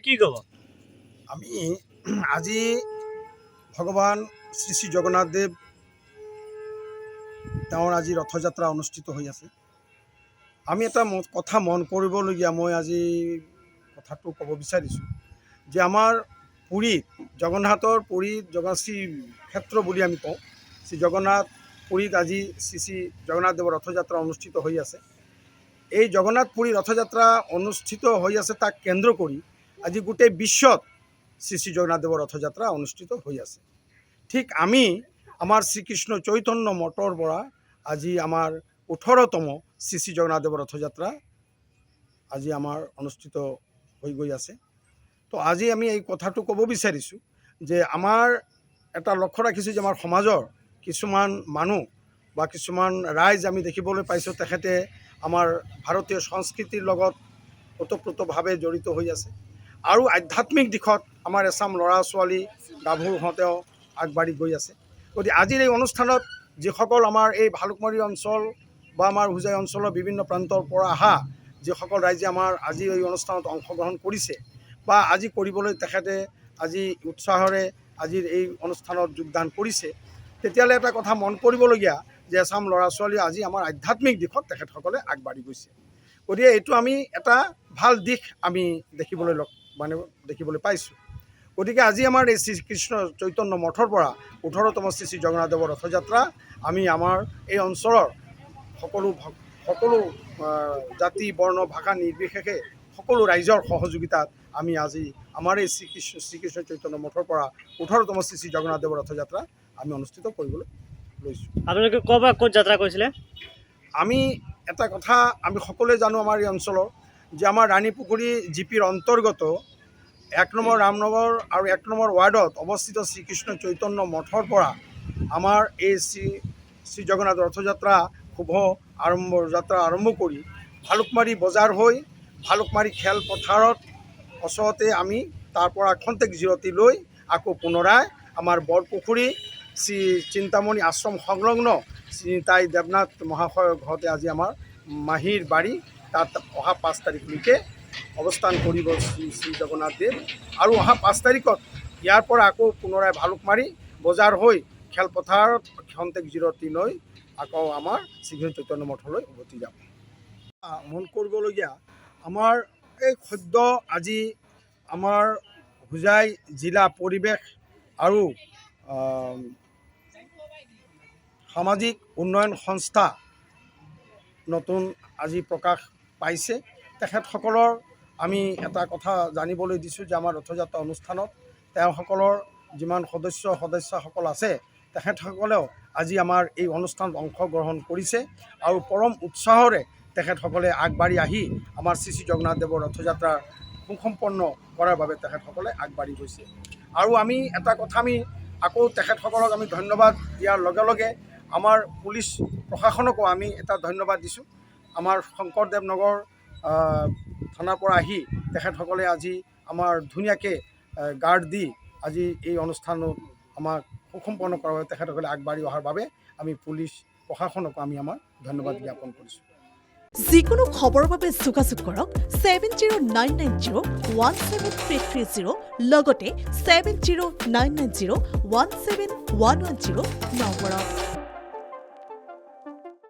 কি ক'ব? আমি আজি ভগৱান শ্ৰী শ্ৰী জগন্নাথ দেৱ তেওঁৰ আজি ৰথযাত্ৰা অনুষ্ঠিত হৈ আছে। আমি এটা কথা মন কৰিবলগীয়া, মই আজি কথাটো ক'ব বিচাৰিছোঁ যে আমাৰ পুৰীত জগন্নাথৰ পুৰীত শ্ৰী ক্ষেত্ৰ বুলি আমি কওঁ, শ্ৰী জগন্নাথ পুৰীত আজি শ্ৰী শ্ৰী জগন্নাথ দেৱৰ ৰথযাত্ৰা অনুষ্ঠিত হৈ আছে। এই জগন্নাথ পুৰী ৰথযাত্ৰা অনুষ্ঠিত হৈ আছে, তাক কেন্দ্ৰ কৰি আজি গোটেই বিশ্বত শ্ৰী শ্ৰী জগন্নাথ দেৱৰ ৰথযাত্ৰা অনুষ্ঠিত হৈ আছে। ঠিক আমি আমাৰ শ্ৰীকৃষ্ণ চৈতন্য মঠৰ পৰা আজি আমাৰ 18তম শ্ৰী শ্ৰী জগন্নাথ দেৱৰ ৰথযাত্ৰা আজি আমাৰ অনুষ্ঠিত হৈ গৈ আছে। তো আজি আমি এই কথাটো ক'ব বিচাৰিছোঁ যে আমাৰ এটা লক্ষ্য ৰাখিছোঁ যে আমাৰ সমাজৰ কিছুমান মানুহ বা কিছুমান ৰাইজ আমি দেখিবলৈ পাইছোঁ, তেখেতে আমাৰ ভাৰতীয় সংস্কৃতিৰ লগত ওতঃপ্ৰোতভাৱে জড়িত হৈ আছে আৰু আধ্যাত্মিক দিশত আমাৰ এচাম ল'ৰা ছোৱালী গাভৰুহঁতেও আগবাঢ়ি গৈ আছে। গতিকে আজিৰ এই অনুষ্ঠানত যিসকল আমাৰ এই ভালুকমাৰী অঞ্চল বা আমাৰ হোজাই অঞ্চলৰ বিভিন্ন প্ৰান্তৰ পৰা অহা যিসকল ৰাইজে আমাৰ আজি এই অনুষ্ঠানত অংশগ্ৰহণ কৰিছে বা আজি কৰিবলৈ তেখেতে আজি উৎসাহেৰে আজিৰ এই অনুষ্ঠানত যোগদান কৰিছে, তেতিয়াহ'লে এটা কথা মন কৰিবলগীয়া যে এচাম ল'ৰা ছোৱালী আজি আমাৰ আধ্যাত্মিক দিশত তেখেতসকলে আগবাঢ়ি গৈছে। গতিকে এইটো আমি এটা ভাল দিশ আমি দেখিবলৈ পাইছোঁ। গতিকে আজি আমাৰ এই শ্ৰীকৃষ্ণ চৈতন্য মঠৰ পৰা 18তম শ্ৰী শ্ৰী জগন্নাথ দেৱৰ ৰথযাত্ৰা আমি আমাৰ এই অঞ্চলৰ সকলো জাতি বৰ্ণ ভাষা নিৰ্বিশেষে সকলো ৰাইজৰ সহযোগিতাত আমি আজি আমাৰ এই শ্ৰীকৃষ্ণ চৈতন্য মঠৰ পৰা 18তম শ্ৰী শ্ৰী জগন্নাথ দেৱৰ ৰথযাত্ৰা আমি অনুষ্ঠিত কৰিবলৈ লৈছোঁ। আপোনালোকে ক'ৰপৰা ক'ত যাত্ৰা কৰিছিলে? আমি এটা কথা আমি সকলোৱে জানো আমাৰ এই অঞ্চলৰ যে আমাৰ ৰাণীপুখুৰী জিপিৰ অন্তৰ্গত 1 নম্বৰ ৰামনগৰ আৰু 1 নম্বৰ ৱাৰ্ডত অৱস্থিত শ্ৰীকৃষ্ণ চৈতন্য মঠৰ পৰা আমাৰ এই শ্ৰী জগন্নাথ ৰথযাত্ৰা যাত্ৰা আৰম্ভ কৰি ভালুকমাৰী বজাৰ হৈ ভালুকমাৰী খেলপথাৰত ওচৰতে আমি তাৰ পৰা খন্তেক জিৰণি লৈ আকৌ পুনৰাই আমাৰ বৰপুখুৰী শ্ৰী চিন্তামণি আশ্ৰম সংলগ্ন শ্ৰী নিতাই দেৱনাথ মহাশয়ৰ ঘৰতে আজি আমাৰ মাহীৰ বাৰী, তাত অহা 5 তাৰিখলৈকে অৱস্থান কৰিব শ্ৰী জগন্নাথ দেৱ আৰু অহা 5 তাৰিখত ইয়াৰ পৰা আকৌ পুনৰাই ভালুকমাৰী বজাৰ হৈ খেলপথাৰত খন্তেক জিৰণি লৈ আকৌ আমাৰ শ্ৰীকৃষ্ণ চৈতন্য মঠলৈ উভতি যাব। মন কৰিবলগীয়া আমাৰ এই সদ্য আজি আমাৰ হোজাই জিলা পৰিৱেশ আৰু সামাজিক উন্নয়ন সংস্থা নতুন আজি প্ৰকাশ পাইছে। তেখেতসকলৰ আমি এটা কথা জানিবলৈ দিছোঁ যে আমাৰ ৰথযাত্ৰা অনুষ্ঠানত তেওঁসকলৰ যিমান সদস্যসকল আছে তেখেতসকলেও আজি আমাৰ এই অনুষ্ঠানত অংশগ্ৰহণ কৰিছে আৰু পৰম উৎসাহেৰে তেখেতসকলে আগবাঢ়ি আহি আমাৰ শ্ৰী শ্ৰী জগন্নাথ দেৱৰ ৰথযাত্ৰা সুসম্পন্ন কৰাৰ বাবে তেখেতসকলে আগবাঢ়ি গৈছে। আৰু আমি এটা কথা আমি আকৌ তেখেতসকলক আমি ধন্যবাদ দিয়াৰ লগে লগে আমাৰ পুলিচ প্ৰশাসনকো আমি এটা ধন্যবাদ দিছোঁ। আমাৰ শংকৰদেৱ নগৰ থানাৰ পৰা আহি তেখেতসকলে আজি আমাৰ ধুনীয়াকৈ গাৰ্ড দি আজি এই অনুষ্ঠানত আমাক সুসম্পন্ন কৰাৰ বাবে তেখেতসকলে আগবাঢ়ি অহাৰ বাবে আমি পুলিচ প্ৰশাসনকো আমি আমাৰ ধন্যবাদ জ্ঞাপন কৰিছোঁ। যিকোনো খবৰৰ বাবে যোগাযোগ কৰক 7099017330 লগতে 7099017110 নম্বৰত।